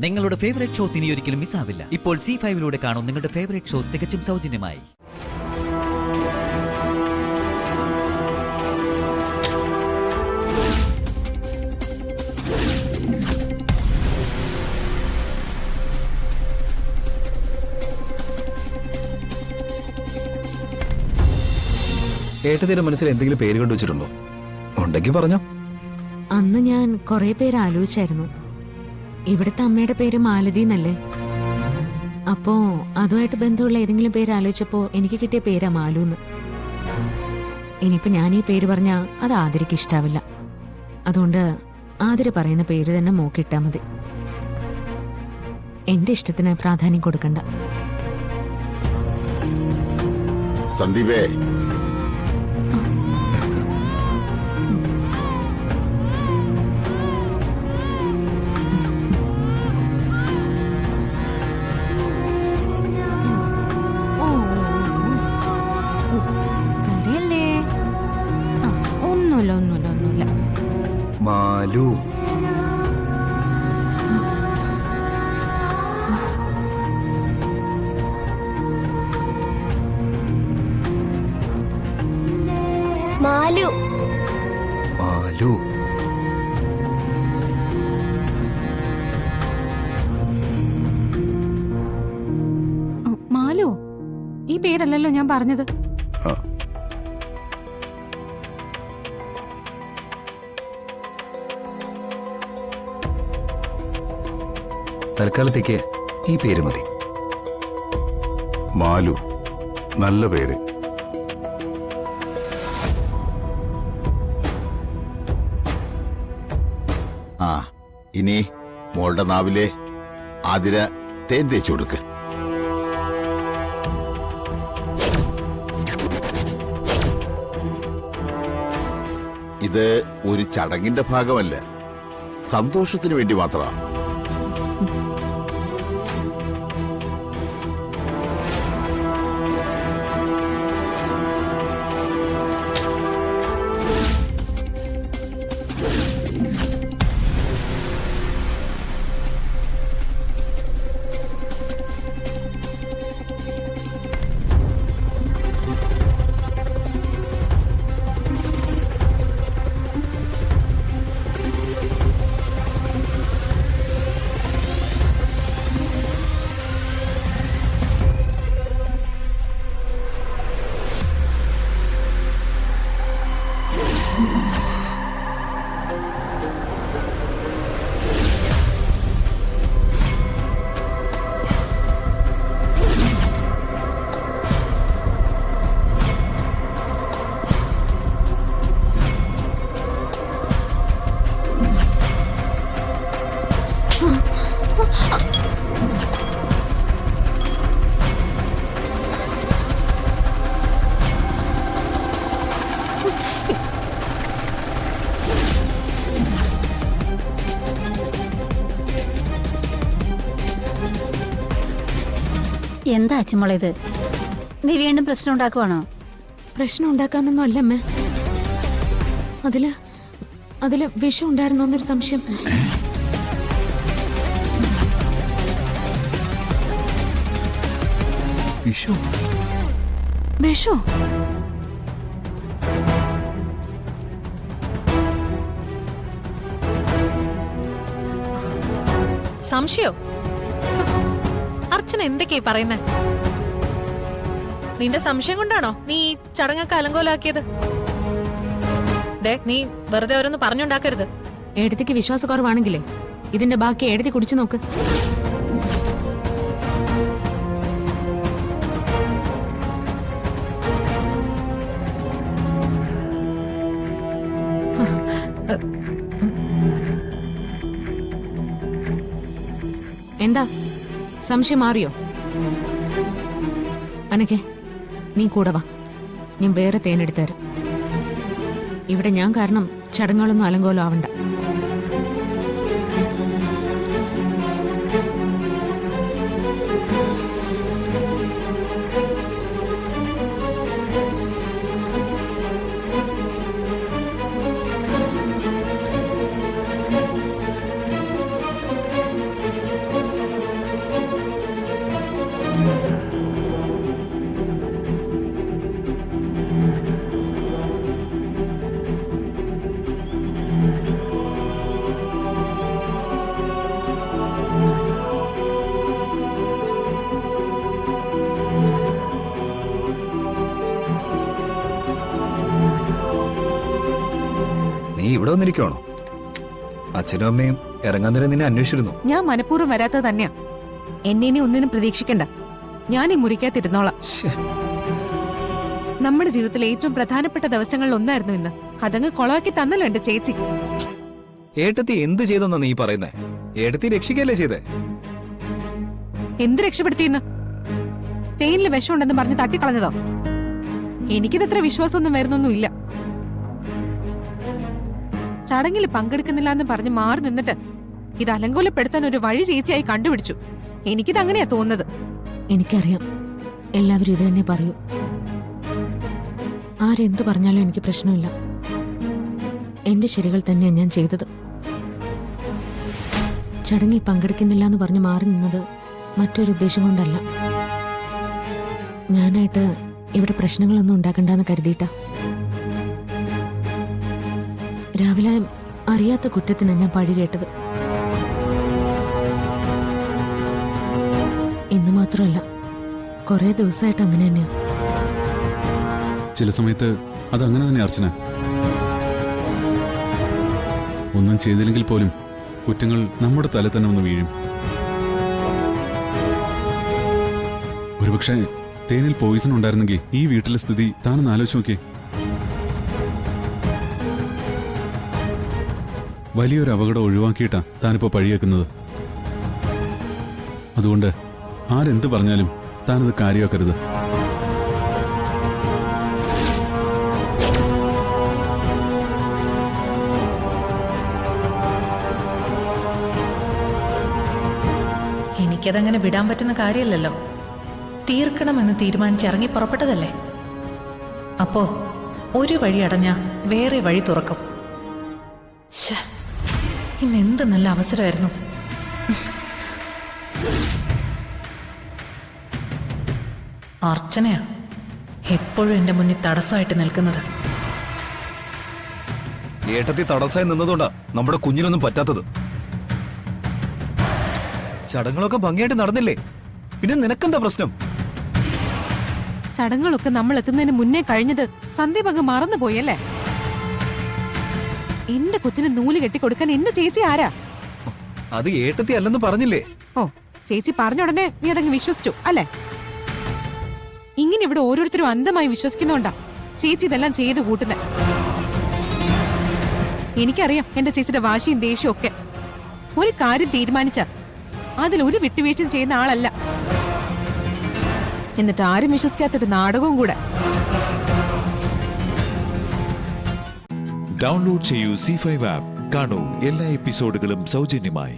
നിങ്ങളുടെ favourite shows ഇനി ഒരിക്കലും മിസ്സാവില്ല. ഇപ്പോൾ C5 കാണും നിങ്ങളുടെ ഫേവറേറ്റ് ഷോസ് തികച്ചും സൗജന്യമായി. ഏട്ടത്തിന്റെ മനസ്സിൽ എന്തെങ്കിലും പേര് കണ്ടുവച്ചിട്ടുണ്ടോ? ഉണ്ടെങ്കിൽ പറഞ്ഞോ. അന്ന് ഞാൻ കുറെ പേര് ആലോചിച്ചായിരുന്നു. ഇവിടുത്തെ അമ്മയുടെ പേര് മാലതി എന്നല്ലേ. അപ്പോ അതുമായിട്ട് ബന്ധമുള്ള ഏതെങ്കിലും പേര് ആലോചിച്ചപ്പോ എനിക്ക് കിട്ടിയ പേരാ മാലൂന്ന്. ഇനിയിപ്പോ ഞാൻ ഈ പേര് പറഞ്ഞാ അത് ആതിരയ്ക്ക് ഇഷ്ടാവില്ല. അതുകൊണ്ട് ആതിര പറയുന്ന പേര് തന്നെ മോക്കിട്ടാ മതി. എന്റെ ഇഷ്ടത്തിന് പ്രാധാന്യം കൊടുക്കണ്ട. സന്ദീപേ, മാലു. മാലു. മാലു. മാലു, ഈ പേരല്ലല്ലോ ഞാൻ പറഞ്ഞത്. തൽക്കാലത്തേക്ക് ഈ പേര് മതി. മാലു നല്ല പേര്. ആ, ഇനി മോളുടെ നാവിലെ ആതിര തേൻ തേച്ചു കൊടുക്ക്. ഇത് ഒരു ചടങ്ങിന്റെ ഭാഗമല്ല, സന്തോഷത്തിന് വേണ്ടി മാത്രമാണ്. എന്താ അച്ഛമ്മളേത്? നീ വീണ്ടും പ്രശ്നം ഉണ്ടാക്കുവാണോ? പ്രശ്നം ഉണ്ടാക്കാനൊന്നും അല്ല അമ്മേ. അതില് വിഷം ഉണ്ടായിരുന്നോന്നൊരു സംശയം. വിഷു? വിഷോ? സംശയോ? അർച്ചന എന്തൊക്കെയാ പറയുന്നേ? നിന്റെ സംശയം കൊണ്ടാണോ നീ ഈ ചടങ്ങൊക്കെ അലങ്കോലാക്കിയത്? നീ വെറുതെ ഓരോന്ന് പറഞ്ഞുണ്ടാക്കരുത്. ഏടത്തിക്ക് വിശ്വാസക്കുറവാണെങ്കിലേ ഇതിന്റെ ബാക്കി ഏടത്തി കുടിച്ചു നോക്ക്. എന്താ സംശയം മാറിയോ? അനക്കെ നീ കൂടെ വാ, ഞാൻ വേറെ തേനെടുത്തു തരാം. ഇവിടെ ഞാൻ കാരണം ചടങ്ങുകളൊന്നും അലങ്കോലം ആവണ്ട. വന്നിരിക്കുവാണോ? അച്ഛനും അമ്മയും ഇറങ്ങാൻ നേരം നിന്നെ അന്വേഷിച്ചിരുന്നു. ഞാൻ മനഃപൂർവ്വം വരാത്തത് തന്നെയാ. എന്നെ ഇനി ഒന്നിനും പ്രതീക്ഷിക്കണ്ട. ഞാൻ ഈ മുറിക്കകത്തിരുന്നോളാം. ശ്ശേ, നമ്മുടെ ജീവിതത്തിലെ ഏറ്റവും പ്രധാനപ്പെട്ട ദിവസങ്ങളിൽ ഒന്നായിരുന്നു ഇന്ന്. അതങ്ങ് കൊളവാക്കി തന്നല്ലോ എന്റെ ചേച്ചി. ഏട്ടത്തി എന്ത് ചെയ്തെന്നാ നീ പറയുന്നേ? ഏട്ടത്തി രക്ഷിക്കല്ലേ ചെയ്തേ? എന്ത് രക്ഷപ്പെടുത്തിയെന്ന്? തേനില് വിഷമുണ്ടെന്ന് പറഞ്ഞ് തട്ടിക്കളഞ്ഞതോ? എനിക്കിതത്ര വിശ്വാസമൊന്നും വരുന്നൊന്നുമില്ല. ചടങ്ങിൽ പങ്കെടുക്കുന്നില്ല എന്ന് പറഞ്ഞ് മാറി നിന്നിട്ട് ഇത് അലങ്കോലപ്പെടുത്താൻ ഒരു വഴി ചേച്ചിയായി കണ്ടുപിടിച്ചു. എനിക്കിത് അങ്ങനെയാ തോന്നുന്നത്. എനിക്കറിയാം, എല്ലാവരും ഇത് തന്നെ പറയൂ. ആരെന്തു പറഞ്ഞാലും എനിക്ക് പ്രശ്നമില്ല. എന്റെ ശരികൾ തന്നെയാണ് ഞാൻ ചെയ്തത്. ചടങ്ങിൽ പങ്കെടുക്കുന്നില്ല എന്ന് പറഞ്ഞ് മാറി നിന്നത് മറ്റൊരു ഉദ്ദേശം കൊണ്ടല്ല. ഞാനായിട്ട് ഇവിടെ പ്രശ്നങ്ങളൊന്നും ഉണ്ടാക്കണ്ടെന്ന് കരുതിയിട്ടാ. രാവിലെ അറിയാത്ത കുറ്റത്തിന് ഞാൻ പഴി കേട്ടത്. ഇന്ന് മാത്രമല്ല, കുറെ ദിവസമായിട്ട് അങ്ങനെ തന്നെയാ. ചില സമയത്ത് അതങ്ങനെ തന്നെ അർച്ചന. ഒന്നും ചെയ്തില്ലെങ്കിൽ പോലും കുറ്റങ്ങൾ നമ്മുടെ തല തന്നെ ഒന്ന് വീഴും. ഒരുപക്ഷെ തേനിൽ പോയിസൺ ഉണ്ടായിരുന്നെങ്കിൽ ഈ വീട്ടിലെ സ്ഥിതി താനൊന്ന് ആലോചിച്ച് നോക്കിയേ. വലിയൊരു അപകടം ഒഴിവാക്കിയിട്ടാ താനിപ്പോ പഴിയേക്കുന്നത്. അതുകൊണ്ട് ആരെന്ത് പറഞ്ഞാലും താനത് കാര്യമാക്കരുത്. എനിക്കതങ്ങനെ വിടാൻ പറ്റുന്ന കാര്യമല്ലല്ലോ. തീർക്കണമെന്ന് തീരുമാനിച്ച് ഇറങ്ങി പുറപ്പെട്ടതല്ലേ. അപ്പോ ഒരു വഴി അടഞ്ഞാ വേറെ വഴി തുറക്കും. ശ്ശേ, ഇന്ന് എന്ത് നല്ല അവസരമായിരുന്നു. അർച്ചനയാ എപ്പോഴും എന്റെ മുന്നിൽ തടസ്സമായിട്ട് നിൽക്കുന്നത്. ഏട്ടത്തി തടസ്സമായി നിന്നതുകൊണ്ടാ നമ്മുടെ കുഞ്ഞിനൊന്നും പറ്റാത്തത്. ചടങ്ങുകളൊക്കെ ഭംഗിയായിട്ട് നടന്നില്ലേ? പിന്നെ നിനക്കെന്താ പ്രശ്നം? ചടങ്ങുകളൊക്കെ നമ്മൾ എത്തുന്നതിന് മുന്നേ കഴിഞ്ഞത് സന്ദീപ് അങ്ങ് മറന്നുപോയല്ലേ? എന്റെ കൊച്ചിന് നൂല് കെട്ടിക്കൊടുക്കാൻ എന്റെ ചേച്ചി ആരാ? അത് ഏട്ടത്തി അല്ലെന്ന് പറഞ്ഞില്ലേ? ഓ, ചേച്ചി പറഞ്ഞ ഉടനെ നീ അതങ്ങ് വിശ്വസിച്ചു അല്ലേ? ഇങ്ങനെ ഇവിടെ ഓരോരുത്തരും അന്ധമായി വിശ്വസിക്കുന്നോണ്ടാ ചേച്ചി ഇതെല്ലാം ചെയ്തു കൂട്ടുന്നത്. എനിക്കറിയാം എന്റെ ചേച്ചിയുടെ വാശിയും ദേഷ്യവും ഒക്കെ. ഒരു കാര്യം തീരുമാനിച്ച അതിലൊരു വിട്ടുവീഴ്ചയും ചെയ്യുന്ന ആളല്ല. എന്നിട്ട് ആരും വിശ്വസിക്കാത്തൊരു നാടകവും കൂടെ. ഡൗൺലോഡ് ചെയ്യൂ C5 ആപ്പ്. കാണൂ എല്ലാ എപ്പിസോഡുകളും സൗജന്യമായി.